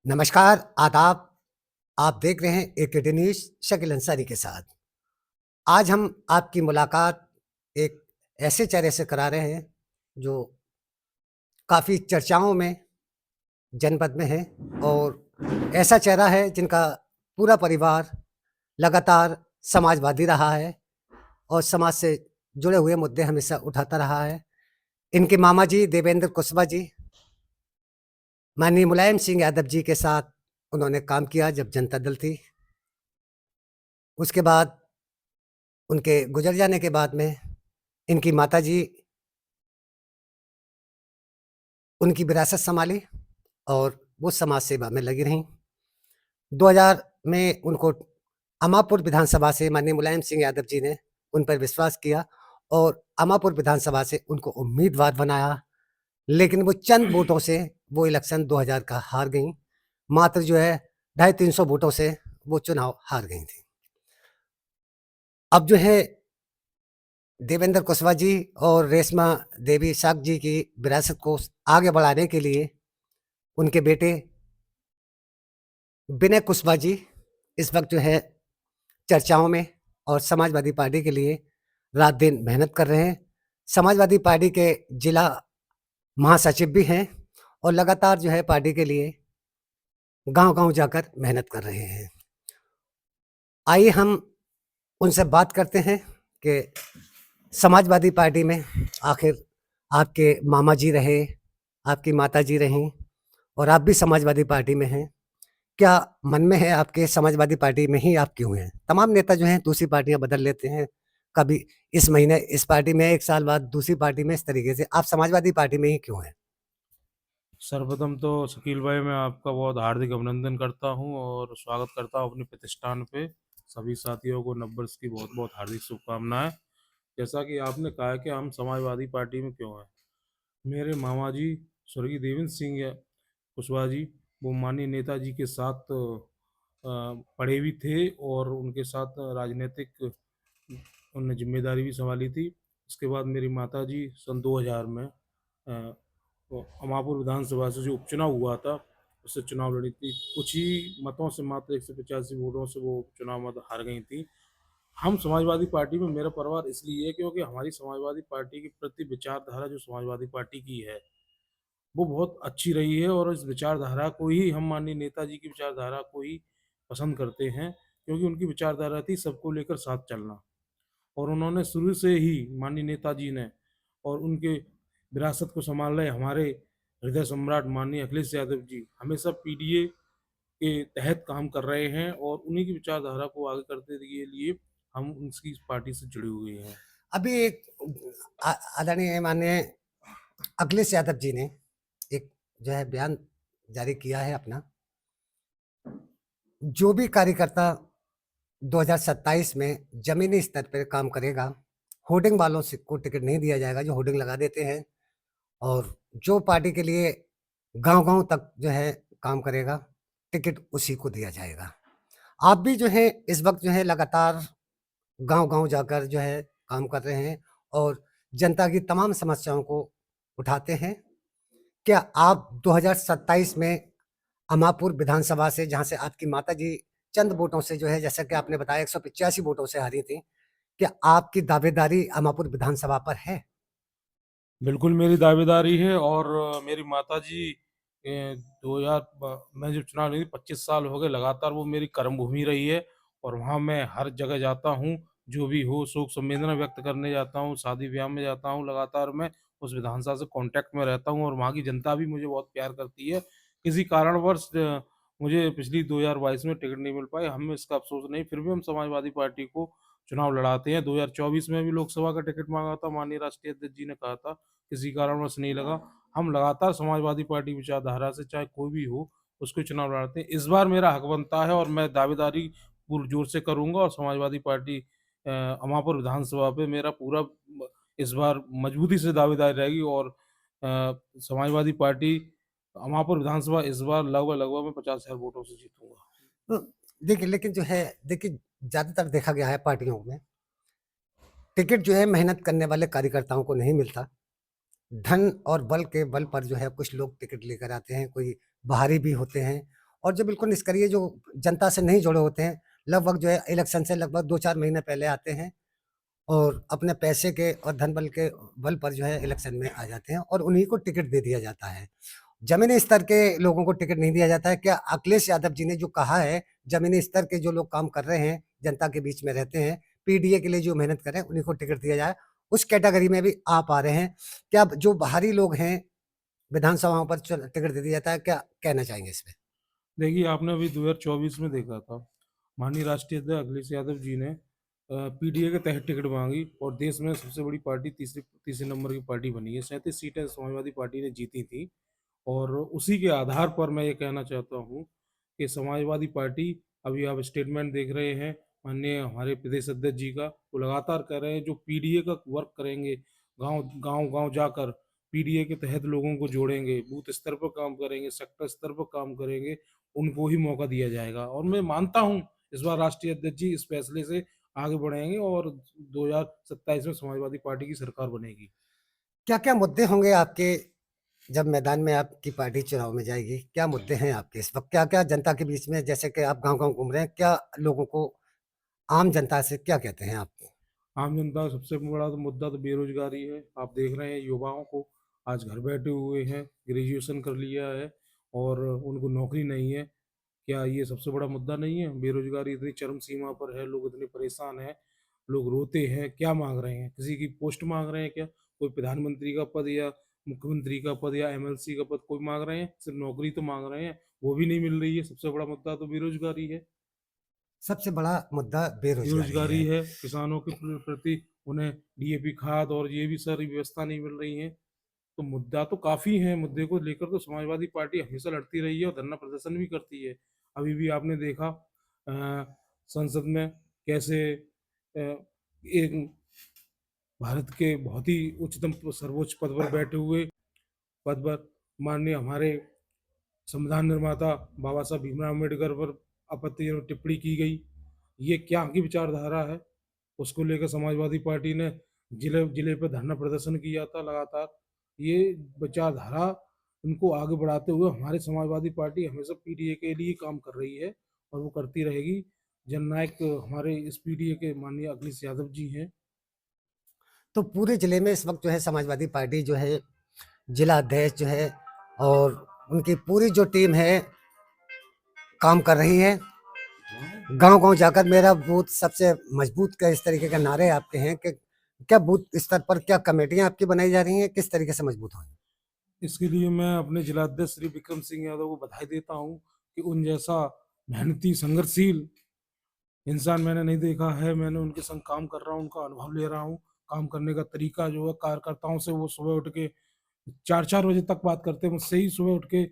नमस्कार, आदाब। आप देख रहे हैं एकेडी न्यूज़ शकील अंसारी के साथ। आज हम आपकी मुलाकात एक ऐसे चेहरे से करा रहे हैं, जो काफ़ी चर्चाओं में जनपद में है और ऐसा चेहरा है जिनका पूरा परिवार लगातार समाजवादी रहा है और समाज से जुड़े हुए मुद्दे हमेशा उठाता रहा है। इनके मामा जी देवेंद्र कुशवाहा जी, माननीय मुलायम सिंह यादव जी के साथ उन्होंने काम किया जब जनता दल थी। उसके बाद उनके गुज़र जाने के बाद में इनकी माताजी उनकी विरासत सँभाली और वो समाज सेवा में लगी रहीं। 2000 में उनको अमापुर विधानसभा से माननीय मुलायम सिंह यादव जी ने उन पर विश्वास किया और अमापुर विधानसभा से उनको उम्मीदवार बनाया, लेकिन वो चंद वोटों से वो इलेक्शन 2000 का हार गईं। मात्र जो है 250-300 वोटों से वो चुनाव हार गई थीं। अब जो है देवेंद्र कुशवाहा जी और रेशमा देवी शाक जी की विरासत को आगे बढ़ाने के लिए उनके बेटे विनय कुशवाहा जी इस वक़्त जो है चर्चाओं में और समाजवादी पार्टी के लिए रात-दिन मेहनत कर रहे हैं। समाजवादी पार्टी के जिला महासचिव भी हैं और लगातार जो है पार्टी के लिए गाँव-गाँव जाकर मेहनत कर रहे हैं। आइए हम उनसे बात करते हैं कि समाजवादी पार्टी में आखिर आपके मामा जी रहे, आपकी माताजी रहीं और आप भी समाजवादी पार्टी में हैं। क्या मन में है आपके समाजवादी पार्टी में ही आप क्यों हैं? तमाम नेता जो हैं दूसरी पार्टियाँ बदल लेते हैं, कभी इस महीने इस पार्टी में, 1 साल बाद दूसरी पार्टी में, इस तरीके से। आप समाजवादी पार्टी में ही क्यों हैं? सर्वप्रथम तो शकील भाई मैं आपका बहुत हार्दिक अभिनंदन करता हूं और स्वागत करता हूं अपने प्रतिष्ठान पे। सभी साथियों को नववर्ष की बहुत बहुत हार्दिक शुभकामनाएं। जैसा कि आपने कहा कि हम समाजवादी पार्टी में क्यों हैं, मेरे मामा जी स्वर्गीय देवेंद्र सिंह कुशवाहा जी वो माननीय नेताजी के साथ पढ़े भी थे और उनके साथ राजनीतिक उन्होंने जिम्मेदारी भी संभाली थी। इसके बाद मेरी माता जी सन 2000 में तो अमापुर विधानसभा से जो उपचुनाव हुआ था उससे चुनाव लड़ी थी। कुछ ही मतों से, मात्र 185 वोटों से वो चुनाव मत हार गई थी। हम समाजवादी पार्टी में, मेरा परिवार इसलिए है क्योंकि हमारी समाजवादी पार्टी की प्रति विचारधारा जो समाजवादी पार्टी की है वो बहुत अच्छी रही है और इस विचारधारा को ही हम माननीय नेताजी की विचारधारा को ही पसंद करते हैं, क्योंकि उनकी विचारधारा थी सबको लेकर साथ चलना। और उन्होंने शुरू से ही माननीय नेताजी ने और उनके विरासत को संभाल रहे हमारे हृदय सम्राट माननीय अखिलेश यादव जी हमेशा पीडीए के तहत काम कर रहे हैं और उन्हीं की विचारधारा को आगे करते के लिए हम उनकी पार्टी से जुड़े हुए हैं। अभी एक आ आदरणीय माननीय अखिलेश यादव जी ने एक जो है बयान जारी किया है अपना, जो भी कार्यकर्ता 2027 में ज़मीनी स्तर पर काम करेगा, होर्डिंग वालों से को टिकट नहीं दिया जाएगा, जो होर्डिंग लगा देते हैं और जो पार्टी के लिए गाँव-गाँव तक जो है काम करेगा, टिकट उसी को दिया जाएगा। आप भी जो है इस वक़्त जो है लगातार गाँव-गाँव जाकर जो है काम कर रहे हैं और जनता की तमाम समस्याओं को उठाते हैं। क्या आप 2027 में अमापुर विधानसभा से, जहाँ से आपकी माताजी चंद वोटों से जो है, जैसा कि आपने बताया 185 वोटों से हारी थीं, क्या आपकी दावेदारी अमापुर विधानसभा पर है? बिल्कुल मेरी दावेदारी है और मेरी माताजी 2000 मैं जब चुनाव लड़ी 25 साल हो गए लगातार वो मेरी कर्मभूमि रही है और वहाँ मैं हर जगह जाता हूँ, जो भी हो शोक संवेदना व्यक्त करने जाता हूँ, शादी ब्याह में जाता हूँ, लगातार मैं उस विधानसभा से कांटेक्ट में रहता हूँ और वहाँ की जनता भी मुझे बहुत प्यार करती है। किसी कारणवश मुझे पिछली 2022 में टिकट नहीं मिल पाई, हमें इसका अफ़सोस नहीं, फिर भी हम समाजवादी पार्टी को चुनाव लड़ाते हैं। 2024 में भी लोकसभा का टिकट माँगा था, माननीय राष्ट्रीय अध्यक्ष जी ने कहा था किसी कारणवश नहीं लगा। हम लगातार समाजवादी पार्टी विचारधारा से चाहे कोई भी हो, उसको चुनाव लड़ाते हैं। इस बार मेरा हक बनता है और मैं दावेदारी पुरजोर से करूँगा और समाजवादी पार्टी अमापुर विधानसभा पे मेरा पूरा इस बार मजबूती से दावेदारी रहेगी और समाजवादी पार्टी अमापुर विधानसभा इस बार लगभग मैं 50,000 वोटों से जीतूँगा। तो देखिए, लेकिन जो है देखिए, ज़्यादातर देखा गया है पार्टियों में, टिकट जो है मेहनत करने वाले कार्यकर्ताओं को नहीं मिलता। धन और बल के बल पर जो है कुछ लोग टिकट लेकर आते हैं, कोई बाहरी भी होते हैं और जो बिल्कुल निष्क्रिय जो जनता से नहीं जुड़े होते हैं, लगभग जो है इलेक्शन से लगभग 2-4 महीने पहले आते हैं और अपने पैसे के और धन बल के बल पर जो है इलेक्शन में आ जाते हैं और उन्हीं को टिकट दे दिया जाता है। ज़मीनी स्तर के लोगों को टिकट नहीं दिया जाता है। क्या अखिलेश यादव जी ने जो कहा है, ज़मीनी स्तर के जो लोग काम कर रहे हैं, जनता के बीच में रहते हैं, पीडीए के लिए जो मेहनत कर रहे हैं, उन्हीं को टिकट दिया जाए। उस कैटेगरी में भी आप आ रहे हैं। क्या अब जो बाहरी लोग हैं, विधानसभाओं पर चल टिकट दे दिया जाता है, क्या कहना चाहेंगे इस पे? देखिए, आपने अभी 2024 में देखा था, माननीय राष्ट्रीय अध्यक्ष अखिलेश यादव जी ने पीडीए के तहत टिकट मांगी और देश में सबसे बड़ी पार्टी तीसरे नंबर की पार्टी बनी है। 37 सीटें समाजवादी पार्टी ने जीती थी और उसी के आधार पर मैं ये कहना चाहता हूँ कि समाजवादी पार्टी, अभी आप स्टेटमेंट देख रहे हैं माननीय हमारे प्रदेश अध्यक्ष जी का, वो लगातार कह रहे हैं जो पीडीए का वर्क करेंगे, गांव जाकर पीडीए के तहत लोगों को जोड़ेंगे, बूथ स्तर पर काम करेंगे, सेक्टर स्तर पर काम करेंगे, उनको ही मौका दिया जाएगा। और मैं मानता हूँ इस बार राष्ट्रीय अध्यक्ष जी इस फैसले से आगे बढ़ेंगे और 2027 में समाजवादी पार्टी की सरकार बनेगी। क्या-क्या मुद्दे होंगे आपके जब मैदान में आपकी पार्टी चुनाव में जाएगी? क्या मुद्दे हैं आपके इस वक़्त? क्या-क्या जनता के बीच में जैसे कि आप गाँव-गाँव घूम रहे हैं, क्या लोगों को आम जनता से क्या कहते हैं आप? आम जनता का सबसे बड़ा तो मुद्दा तो बेरोजगारी है। आप देख रहे हैं युवाओं को आज घर बैठे हुए हैं, ग्रेजुएशन कर लिया है और उनको नौकरी नहीं है। क्या ये सबसे बड़ा मुद्दा नहीं है? बेरोजगारी इतनी चरम सीमा पर है, लोग इतने परेशान हैं, लोग रोते हैं। क्या मांग रहे हैं? किसी की पोस्ट मांग रहे हैं क्या? कोई प्रधानमंत्री का पद या मुख्यमंत्री का पद या एमएलसी का पद कोई मांग रहे हैं? सिर्फ नौकरी तो मांग रहे हैं, वो भी नहीं मिल रही है। सबसे बड़ा मुद्दा तो बेरोजगारी है। सबसे बड़ा मुद्दा बेरोज़गारी बेरोजगारी है। है, किसानों के प्रति उन्हें डीएपी खाद और ये भी सारी व्यवस्था नहीं मिल रही है। तो मुद्दा तो काफ़ी है, मुद्दे को लेकर तो समाजवादी पार्टी हमेशा लड़ती रही है और धरना प्रदर्शन भी करती है। अभी भी आपने देखा संसद में कैसे एक भारत के बहुत ही उच्चतम सर्वोच्च पद पर बैठे हुए पद पर माननीय हमारे संविधान निर्माता बाबा साहब भीमराव अम्बेडकर पर आपत्तिजनक टिप्पणी की गई। ये क्या की विचारधारा है? उसको लेकर समाजवादी पार्टी ने जिले जिले पे धरना प्रदर्शन किया था लगातार। ये विचारधारा उनको आगे बढ़ाते हुए हमारी समाजवादी पार्टी हमेशा पीडीए के लिए काम कर रही है और वो करती रहेगी। जननायक हमारे इस पीडीए के माननीय अखिलेश यादव जी हैं। तो पूरे ज़िले में इस वक़्त जो है समाजवादी पार्टी जो है, जिला अध्यक्ष जो है और उनकी पूरी जो टीम है, काम कर रही है। गाँव-गाँव जाकर मेरा बूथ सबसे मज़बूत का इस तरीके के नारे आपके हैं कि क्या बूथ स्तर पर क्या कमेटियाँ आपकी बनाई जा रही हैं? किस तरीके से मज़बूत होंगी? इसके लिए मैं अपने जिलाध्यक्ष श्री विक्रम सिंह यादव को बधाई देता हूँ कि उन जैसा मेहनती, संघर्षशील इंसान मैंने नहीं देखा है। मैंने उनके संग काम कर रहा हूँ, उनका अनुभव ले रहा हूँ। काम करने का तरीका जो है कार्यकर्ताओं से, वो सुबह उठ के 4-4 बजे तक बात करते हैं मुझसे ही। सुबह उठ के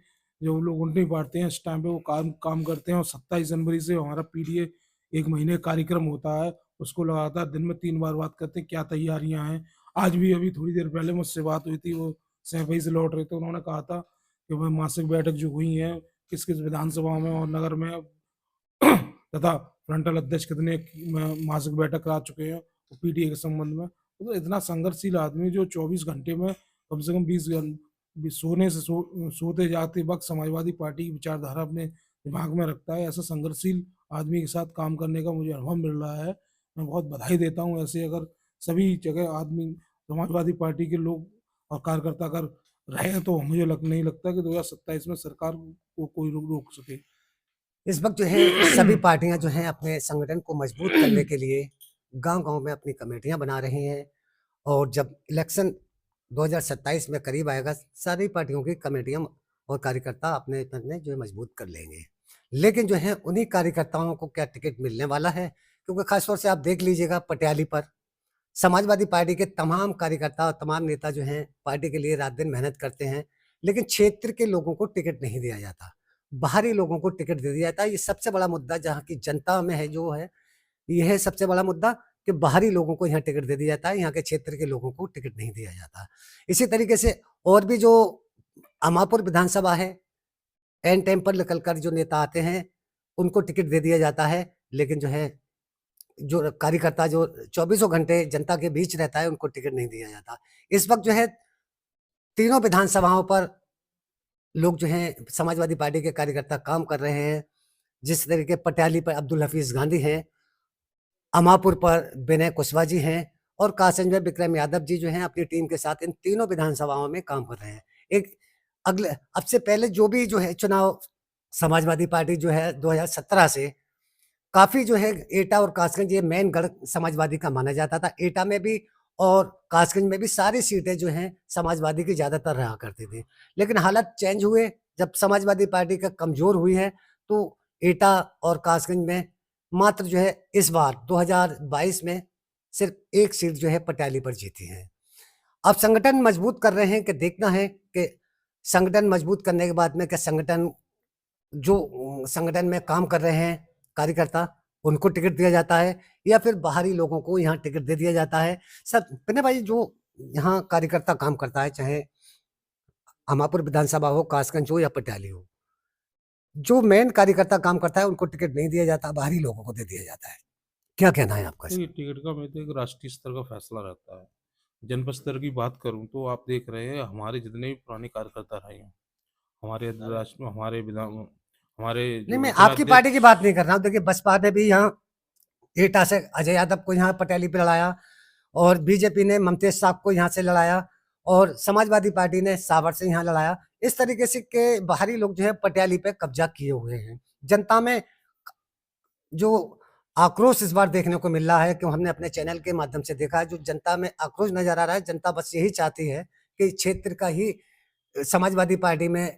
जो लोग उठ नहीं पाते हैं इस टाइम पे वो काम काम करते हैं और 27 जनवरी से हमारा पीडीए 1 महीने का कार्यक्रम होता है। उसको लगातार दिन में 3 बार बात करते हैं, क्या तैयारियाँ हैं। आज भी अभी थोड़ी देर पहले मुझसे बात हुई थी, वो सैफई से लौट रहे थे। उन्होंने कहा था कि वह मासिक बैठक जो हुई है, किस-किस विधानसभा में और नगर में तथा फ्रंटल अध्यक्ष कितने मासिक बैठक करा चुके हैं पीटीए के संबंध में। तो इतना संघर्षशील आदमी जो 24 घंटे में कम से कम 20 सोने से सोते जागते वक्त समाजवादी पार्टी की विचारधारा अपने दिमाग में रखता है, ऐसा संघर्षशील आदमी के साथ काम करने का मुझे अनुभव मिल रहा है। मैं बहुत बधाई देता हूँ। ऐसे अगर सभी जगह आदमी समाजवादी पार्टी के लोग और कार्यकर्ता अगर रहे तो मुझे नहीं लगता कि 2027 में सरकार को कोई रोक सके। इस वक़्त जो है सभी पार्टियाँ जो हैं अपने संगठन को मजबूत करने के लिए गाँव-गाँव में अपनी कमेटियाँ बना रही हैं और जब इलेक्शन 2027 में करीब आएगा, सारी पार्टियों की कमेटियाँ और कार्यकर्ता अपने-अपने जो है मजबूत कर लेंगे। लेकिन जो है उन्हीं कार्यकर्ताओं को क्या टिकट मिलने वाला है? क्योंकि ख़ास तौर से आप देख लीजिएगा पटियाली पर समाजवादी पार्टी के तमाम कार्यकर्ता और तमाम नेता जो हैं पार्टी के लिए रात-दिन मेहनत करते हैं, लेकिन क्षेत्र के लोगों को टिकट नहीं दिया जाता। बाहरी लोगों को टिकट दे दिया जाता है। ये सबसे बड़ा मुद्दा जहाँ की जनता में है जो है, ये है सबसे बड़ा मुद्दा कि बाहरी लोगों को यहाँ टिकट दे दिया जाता है, यहाँ के क्षेत्र के लोगों को टिकट नहीं दिया जाता। इसी तरीके से और भी जो अमापुर विधानसभा है, ऐन टाइम पर निकल कर जो नेता आते हैं, उनको टिकट दे दिया जाता है, लेकिन जो है जो कार्यकर्ता जो चौबीसों घंटे जनता के बीच रहता है, उनको टिकट नहीं दिया जाता। इस वक़्त जो है तीनों विधानसभाओं पर लोग जो हैं समाजवादी पार्टी के कार्यकर्ता काम कर रहे हैं। जिस तरीके पटियाली पर अब्दुल हफीज़ गांधी हैं, अमापुर पर विनय कुशवाहा जी हैं और कासगंज में विक्रम यादव जी जो हैं अपनी टीम के साथ इन तीनों विधानसभाओं में काम कर रहे हैं। एक अगले अब से पहले जो भी जो है चुनाव समाजवादी पार्टी जो है 2017 से काफ़ी जो है एटा और कासगंज ये मेन गढ़ समाजवादी का माना जाता था। एटा में भी और कासगंज में भी सारी सीटें जो हैं समाजवादी की ज़्यादातर रहा करती थी। लेकिन हालात चेंज हुए जब समाजवादी पार्टी का कमज़ोर हुई है, तो एटा और कासगंज में मात्र जो है इस बार 2022 में सिर्फ़ 1 सीट जो है पटियाली पर जीती है। अब संगठन मजबूत कर रहे हैं कि देखना है कि संगठन मजबूत करने के बाद में क्या संगठन जो संगठन में काम कर रहे हैं कार्यकर्ता, उनको टिकट दिया जाता है या फिर बाहरी लोगों को यहाँ टिकट दे दिया जाता है। सब विनय भाई जो यहाँ कार्यकर्ता काम करता है, चाहे अमापुर विधानसभा हो, कासगंज हो या पटियाली हो, जो मेन कार्यकर्ता काम करता है उनको टिकट नहीं दिया जाता, बाहरी लोगों को दे दिया जाता है। क्या कहना है आपका देखिए, इसमें? टिकट का मैं तो एक राष्ट्रीय स्तर का फैसला रहता है। जनपद स्तर की बात करूँ तो आप देख रहे हैं हमारे जितने भी पुराने कार्यकर्ता रहे हैं, हमारे राष्ट्र हमारे नहीं, जो मैं आपकी पार्टी जिलाध्यक्ष। की बात नहीं कर रहा हूँ। देखिए बसपा ने भी यहाँ एटा से अजय यादव को यहाँ पटियाली पे लड़ाया और बीजेपी ने ममतेज साहब को यहाँ से लड़ाया और समाजवादी पार्टी ने सावर से यहाँ लड़ाया। इस तरीके से के बाहरी लोग जो है पटियाली पे कब्जा किए हुए हैं। जनता में जो आक्रोश इस बार देखने को मिल रहा है, कि हमने अपने चैनल के माध्यम से देखा है, जो जनता में आक्रोश नजर आ रहा है, जनता बस यही चाहती है कि इस क्षेत्र का ही समाजवादी पार्टी में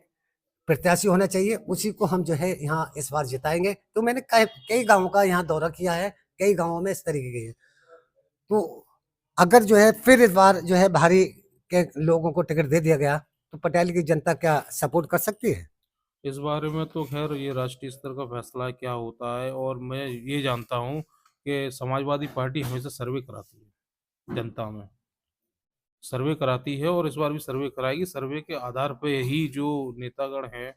प्रत्याशी होना चाहिए, उसी को हम जो है यहाँ इस बार जिताएँगे। तो मैंने कई गाँवों का यहाँ दौरा किया है, कई गाँवों में इस तरीके की है। तो अगर जो है फिर इस बार जो है बाहरी के लोगों को टिकट दे दिया गया, तो पटियाला की जनता क्या सपोर्ट कर सकती है? इस बारे में तो खैर ये राष्ट्रीय स्तर का फैसला क्या होता है, और मैं ये जानता हूँ कि समाजवादी पार्टी हमेशा सर्वे कराती है जनता में, सर्वे कराती है और इस बार भी सर्वे कराएगी। सर्वे के आधार पे ही जो नेतागण हैं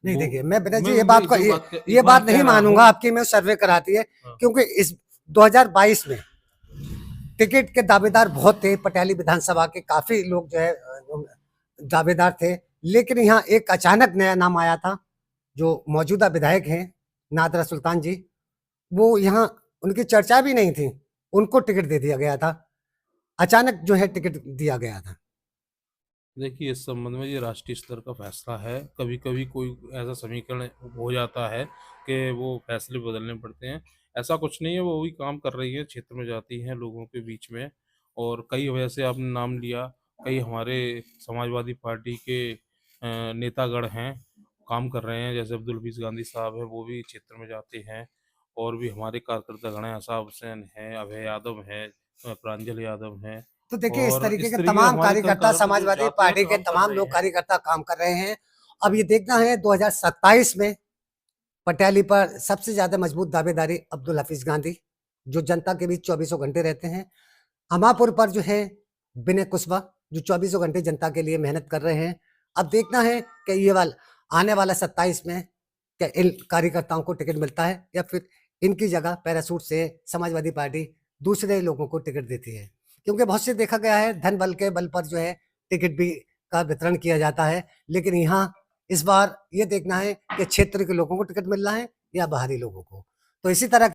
नहीं वो, देखिए, मैं विनय जी मैं जो बात ये एक बात बात कह नहीं रहा मानूँगा हूँ। आपकी, मैं सर्वे कराती है, हाँ, क्योंकि इस 2022 में टिकट के दावेदार बहुत थे, पटियाली विधानसभा के काफ़ी लोग जो है दावेदार थे। लेकिन यहाँ एक अचानक नया नाम आया था, जो मौजूदा विधायक हैं, नादरा सुल्तान जी, वो यहाँ उनकी चर्चा भी नहीं थी, उनको टिकट दे दिया गया था। अचानक जो है टिकट दिया गया था। देखिए, इस संबंध में ये राष्ट्रीय स्तर का फैसला है। कभी कभी कोई ऐसा समीकरण हो जाता है कि वो फैसले बदलने पड़ते हैं। ऐसा कुछ नहीं है, वो वही काम कर रही है, क्षेत्र में जाती हैं लोगों के बीच में। और कई वैसे आपने नाम लिया, कई हमारे समाजवादी पार्टी के नेतागण हैं, काम कर रहे हैं। जैसे अब्दुल हफीज़ गांधी साहब हैं, वो भी क्षेत्र में जाते हैं। और भी हमारे कार्यकर्ता गण हैं, असाब हुसैन हैं, अभय यादव हैं, प्रांजल यादव हैं। तो देखिए इस और तरीके इस के तरीके तमाम हमारे कार्यकर्ता कार्यकर्ता जो समाजवादी जाते हैं, पार्टी के काम कर तमाम रहे लोग हैं। कार्यकर्ता काम कर रहे हैं। अब ये देखना है 2027 में पटियाली पर सबसे ज़्यादा मजबूत दावेदारी अब्दुल हफीज़ गांधी, जो जनता के बीच चौबीसों घंटे रहते हैं। अमापुर पर जो है विनय कुशवाहा, जो चौबीसों घंटे जनता के लिए मेहनत कर रहे हैं। अब देखना है कि ये आने वाला 27 में क्या इन कार्यकर्ताओं को टिकट मिलता है या फिर इनकी जगह पैराशूट से समाजवादी पार्टी दूसरे लोगों को टिकट देती है। क्योंकि बहुत से देखा गया है धन बल के बल पर जो है टिकट भी का वितरण किया जाता है। लेकिन यहाँ इस बार ये देखना है कि क्षेत्र के लोगों को टिकट मिल रहा है या बाहरी लोगों को। तो इसी तरह